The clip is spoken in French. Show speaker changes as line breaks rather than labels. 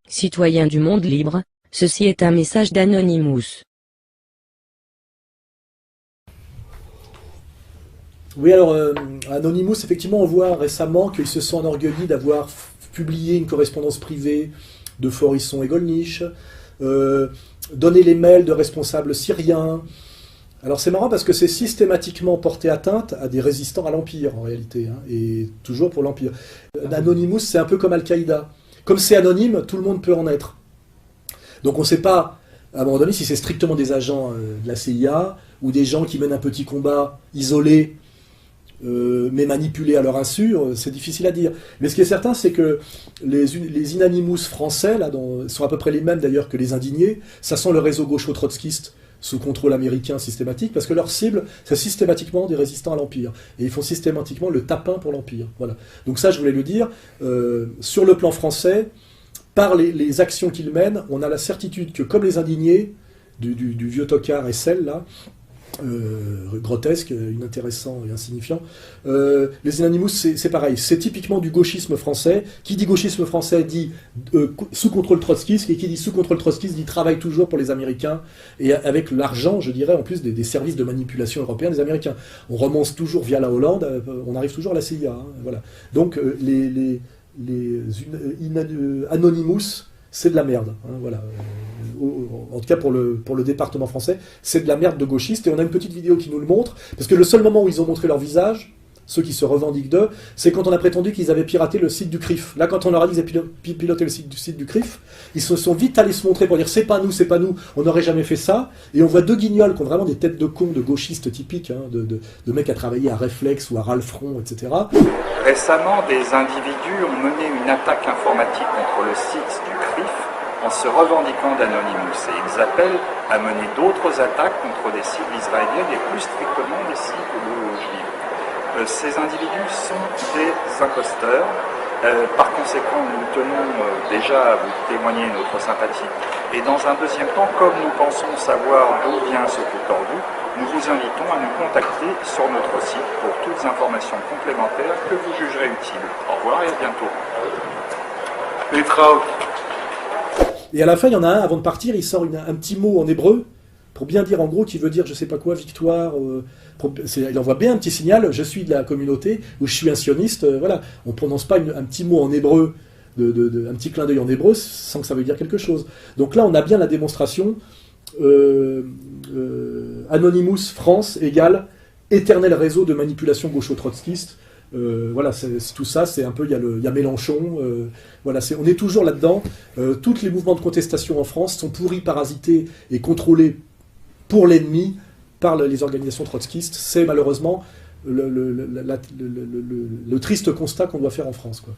citoyens du monde libre, ceci est un message d'Anonymous.
Oui, alors, Anonymous, effectivement, on voit récemment qu'ils se sont enorgueillis d'avoir publié une correspondance privée de Forisson et Gollnisch, donné les mails de responsables syriens. Alors c'est marrant parce que c'est systématiquement porté atteinte à des résistants à l'Empire, en réalité, hein, et toujours pour l'Empire. Anonymous, c'est un peu comme Al-Qaïda. Comme c'est anonyme, tout le monde peut en être. Donc on ne sait pas, à un moment donné, si c'est strictement des agents de la CIA, ou des gens qui mènent un petit combat isolé, mais manipulés à leur insu, c'est difficile à dire. Mais ce qui est certain, c'est que les Inanimous français, là, sont à peu près les mêmes d'ailleurs que les Indignés. Ça sent le réseau gaucho-trotskiste sous contrôle américain systématique, parce que leur cible, c'est systématiquement des résistants à l'Empire. Et ils font systématiquement le tapin pour l'Empire. Voilà. Donc ça, je voulais le dire. Sur le plan français, par les actions qu'ils mènent, on a la certitude que, comme les Indignés, du vieux tocard et celle là, grotesque, inintéressant et insignifiant. Les Inanimous, c'est pareil. C'est typiquement du gauchisme français. Qui dit gauchisme français dit sous contrôle trotskiste, et qui dit sous contrôle trotskiste dit travaille toujours pour les Américains, et avec l'argent, je dirais, en plus des services de manipulation européens des Américains. On remonte toujours via la Hollande, on arrive toujours à la CIA. Hein, voilà. Donc Anonymous, c'est de la merde. Hein, voilà. En tout cas pour le département français, c'est de la merde de gauchistes, et on a une petite vidéo qui nous le montre, parce que le seul moment où ils ont montré leur visage, ceux qui se revendiquent d'eux, c'est quand on a prétendu qu'ils avaient piraté le site du CRIF. Là, quand on leur a dit qu'ils avaient piloté le site du CRIF, ils se sont vite allés se montrer pour dire c'est pas nous, on n'aurait jamais fait ça, et on voit deux guignols qui ont vraiment des têtes de cons de gauchistes typiques, hein, de mecs à travailler à Reflex ou à Ralfron, etc.
Récemment, des individus ont mené une attaque informatique contre le site du CRIF en se revendiquant d'Anonymous, et ils appellent à mener d'autres attaques contre des cibles israéliennes et plus strictement des cibles juives. Ces individus sont des imposteurs. Par conséquent, nous tenons déjà à vous témoigner notre sympathie. Et dans un deuxième temps, comme nous pensons savoir d'où vient ce coup tordu, nous vous invitons à nous contacter sur notre site pour toutes informations complémentaires que vous jugerez utiles. Au revoir et à bientôt.
Et à la fin, il y en a un, avant de partir, il sort un petit mot en hébreu, pour bien dire en gros, qui veut dire je sais pas quoi, victoire. Il envoie bien un petit signal, je suis de la communauté, ou je suis un sioniste, voilà. On ne prononce pas un petit mot en hébreu, un petit clin d'œil en hébreu, sans que ça veuille dire quelque chose. Donc là, on a bien la démonstration, Anonymous France égale éternel réseau de manipulation gaucho-trotskiste. Voilà, tout ça, c'est un peu, il y a Mélenchon, voilà, on est toujours là-dedans. Tous les mouvements de contestation en France sont pourris, parasités et contrôlés pour l'ennemi par les organisations trotskistes. C'est malheureusement le triste constat qu'on doit faire en France, quoi.